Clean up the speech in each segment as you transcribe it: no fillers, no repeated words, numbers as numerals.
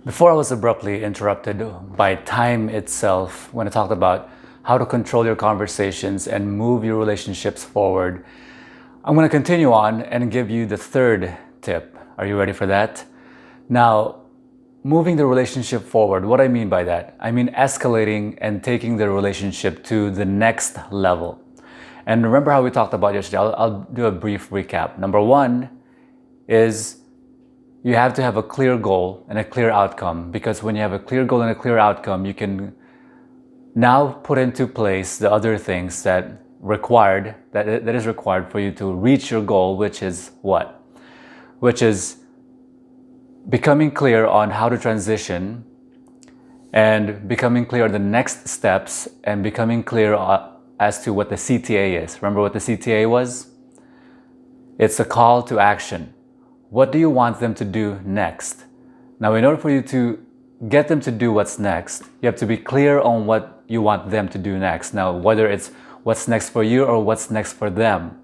Before I was abruptly interrupted by time itself when I talked about how to control your conversations and move your relationships forward, I'm going to continue on and give you the third tip. Are you ready for that? Now, moving the relationship forward, what I mean by that? I mean escalating and taking the relationship to the next level. And remember how we talked about yesterday? I'll do a brief recap. Number one is you have to have a clear goal and a clear outcome, because when you have a clear goal and a clear outcome, you can now put into place the other things that is required for you to reach your goal, which is what? Which is becoming clear on how to transition and becoming clear on the next steps and becoming clear as to what the CTA is. Remember what the CTA was? It's a call to action. What do you want them to do next? Now, in order for you to get them to do what's next, you have to be clear on what you want them to do next. Now, whether it's what's next for you or what's next for them,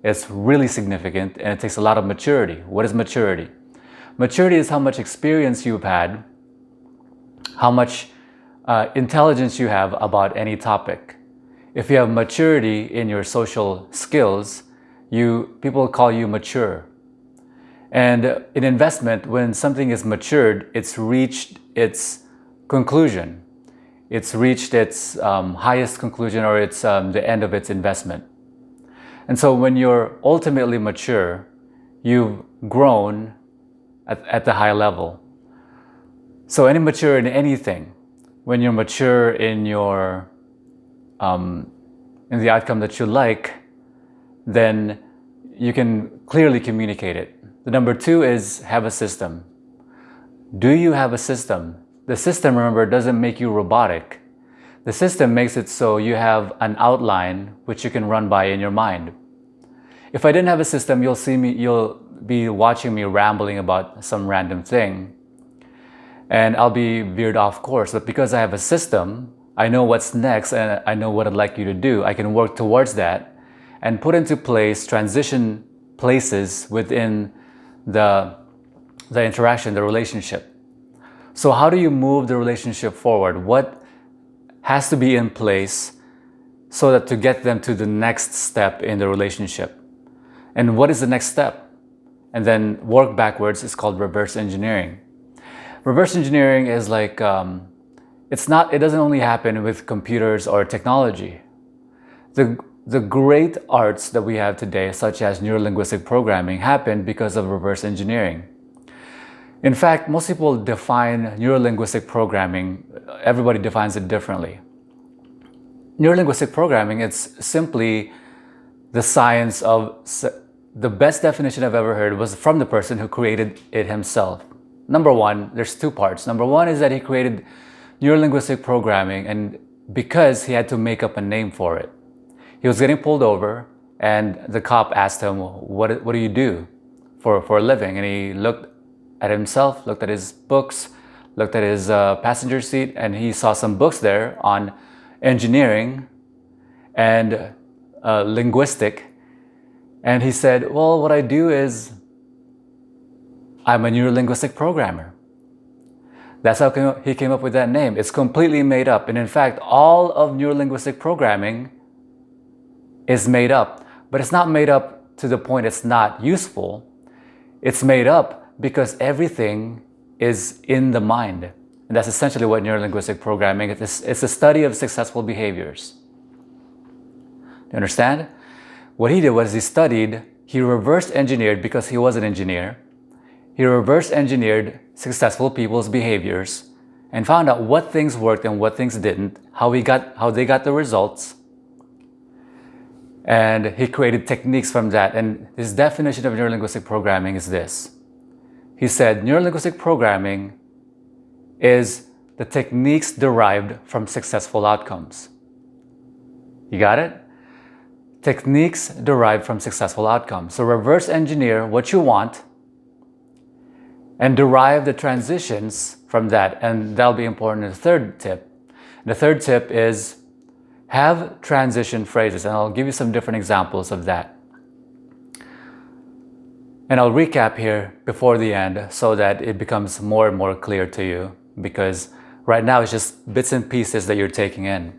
it's really significant and it takes a lot of maturity. What is maturity? Maturity is how much experience you've had, how much intelligence you have about any topic. If you have maturity in your social skills, people call you mature. And in investment, when something is matured, it's reached its conclusion. It's reached its highest conclusion, or it's the end of its investment. And so when you're ultimately mature, you've grown at the high level. So any mature in anything, when you're mature in in the outcome that you like, then you can clearly communicate it. The number two is have a system. Do you have a system? The system, remember, doesn't make you robotic. The system makes it so you have an outline which you can run by in your mind. If I didn't have a system, you'll be watching me rambling about some random thing, and I'll be veered off course. But because I have a system, I know what's next and I know what I'd like you to do. I can work towards that and put into place transition places within the interaction, the relationship. So how do you move the relationship forward? What has to be in place so that to get them to the next step in the relationship? And what is the next step? And then work backwards is called reverse engineering. Reverse engineering is like, it doesn't only happen with computers or technology. The great arts that we have today, such as neuro-linguistic programming, happened because of reverse engineering. In fact, most people define neuro-linguistic programming, everybody defines it differently. Neuro-linguistic programming, it's simply the science of, the best definition I've ever heard was from the person who created it himself. Number one, there's two parts. Number one is that he created neuro-linguistic programming, and because he had to make up a name for it. He was getting pulled over, and the cop asked him, what do you do for a living? And he looked at himself, looked at his books, looked at his passenger seat, and he saw some books there on engineering and linguistic. And he said, well, what I do is I'm a neuro-linguistic programmer. That's how he came up with that name. It's completely made up. And in fact, all of neuro-linguistic programming is made up, but it's not made up to the point it's not useful. It's made up because everything is in the mind. And that's essentially what neuro-linguistic programming is. It's a study of successful behaviors. You understand? What he did was he reverse engineered, because he was an engineer, he reverse engineered successful people's behaviors and found out what things worked and what things didn't, how they got the results. And he created techniques from that. And his definition of neuro-linguistic programming is this. He said, neuro-linguistic programming is the techniques derived from successful outcomes. You got it? Techniques derived from successful outcomes. So reverse engineer what you want and derive the transitions from that. And that'll be important in the third tip. The third tip is have transition phrases, and I'll give you some different examples of that. And I'll recap here before the end so that it becomes more and more clear to you, because right now it's just bits and pieces that you're taking in.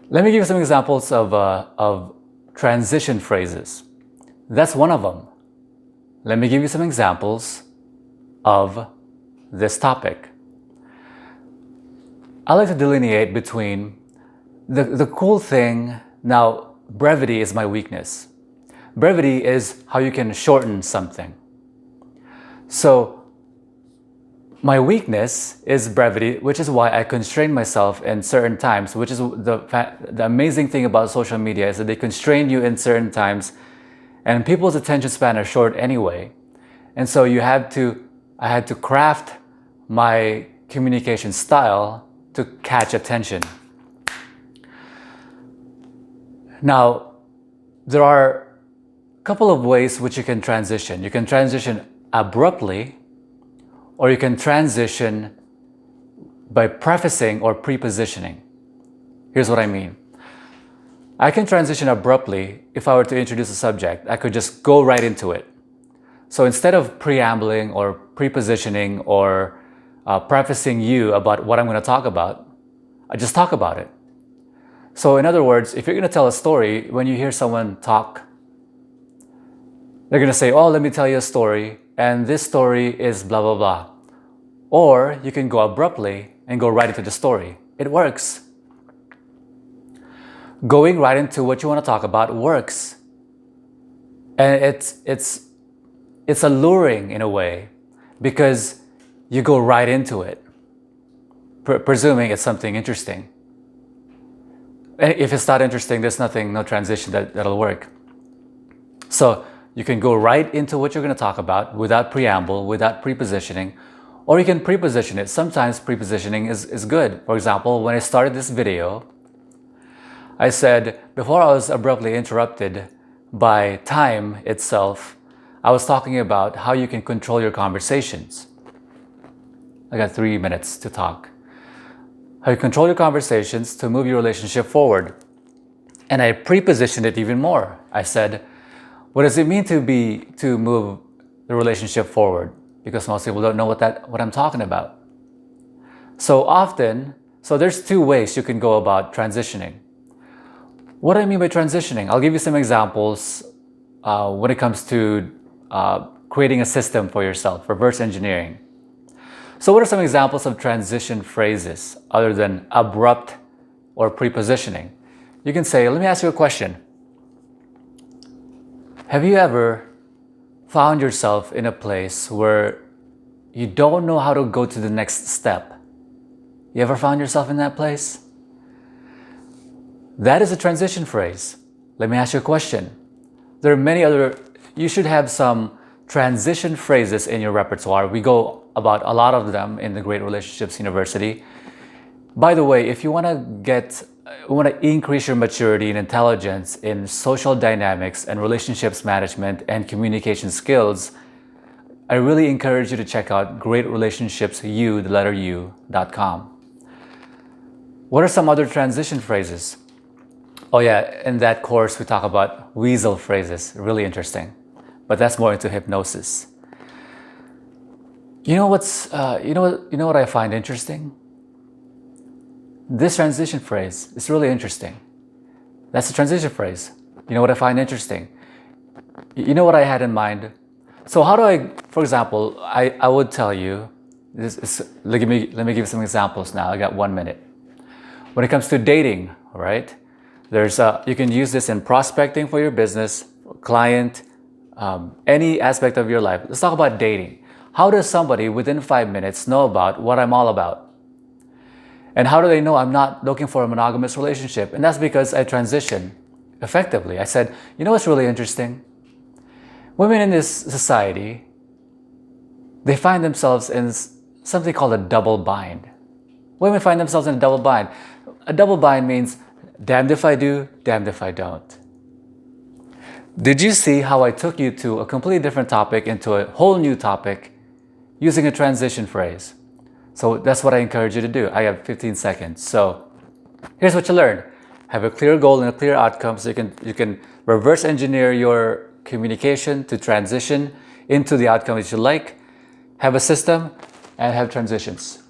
Let me give you some examples of transition phrases. That's one of them. Let me give you some examples of this topic. I like to delineate between the cool thing. Now, brevity is my weakness. Brevity is how you can shorten something. So my weakness is brevity, which is why I constrain myself in certain times, which is the amazing thing about social media is that they constrain you in certain times, and people's attention span are short anyway. And so I had to craft my communication style to catch attention. Now, there are a couple of ways which you can transition. You can transition abruptly, or you can transition by prefacing or prepositioning. Here's what I mean. I can transition abruptly if I were to introduce a subject. I could just go right into it. So instead of preambling or prepositioning or prefacing you about what I'm going to talk about, I just talk about it. So in other words, if you're going to tell a story, when you hear someone talk, they're going to say, oh, let me tell you a story, and this story is blah, blah, blah. Or you can go abruptly and go right into the story. It works. Going right into what you want to talk about works. And it's alluring in a way, because you go right into it, presuming it's something interesting. And if it's not interesting, there's no transition that'll work. So you can go right into what you're going to talk about without preamble, without prepositioning, or you can preposition it. Sometimes prepositioning is good. For example, when I started this video, I said, before I was abruptly interrupted by time itself, I was talking about how you can control your conversations. I got 3 minutes to talk. How you control your conversations to move your relationship forward. And I prepositioned it even more. I said, what does it mean to move the relationship forward? Because most people don't know what I'm talking about. So there's two ways you can go about transitioning. What do I mean by transitioning? I'll give you some examples when it comes to creating a system for yourself, reverse engineering. So what are some examples of transition phrases other than abrupt or prepositioning? You can say, let me ask you a question. Have you ever found yourself in a place where you don't know how to go to the next step? You ever found yourself in that place? That is a transition phrase. Let me ask you a question. There are many other, you should have some transition phrases in your repertoire. We go about a lot of them in the Great Relationships University. By the way, if you want to increase your maturity and intelligence in social dynamics and relationships management and communication skills, I really encourage you to check out greatrelationshipsu.com. What are some other transition phrases? Oh yeah, in that course we talk about weasel phrases, really interesting. But that's more into hypnosis. You know what I find interesting? This transition phrase is really interesting. That's a transition phrase. You know what I find interesting? You know what I had in mind? So how do I, for example, I would tell you, let me give you some examples now. I got 1 minute. When it comes to dating, right? You can use this in prospecting for your business, client, any aspect of your life. Let's talk about dating. How does somebody within 5 minutes know about what I'm all about? And how do they know I'm not looking for a monogamous relationship? And that's because I transitioned effectively. I said, you know what's really interesting? Women in this society, they find themselves in something called a double bind. Women find themselves in a double bind. A double bind means damned if I do, damned if I don't. Did you see how I took you to a completely different topic into a whole new topic using a transition phrase? So that's what I encourage you to do. I have 15 seconds. So here's what you learned. Have a clear goal and a clear outcome so you can reverse engineer your communication to transition into the outcome that you like, have a system, and have transitions.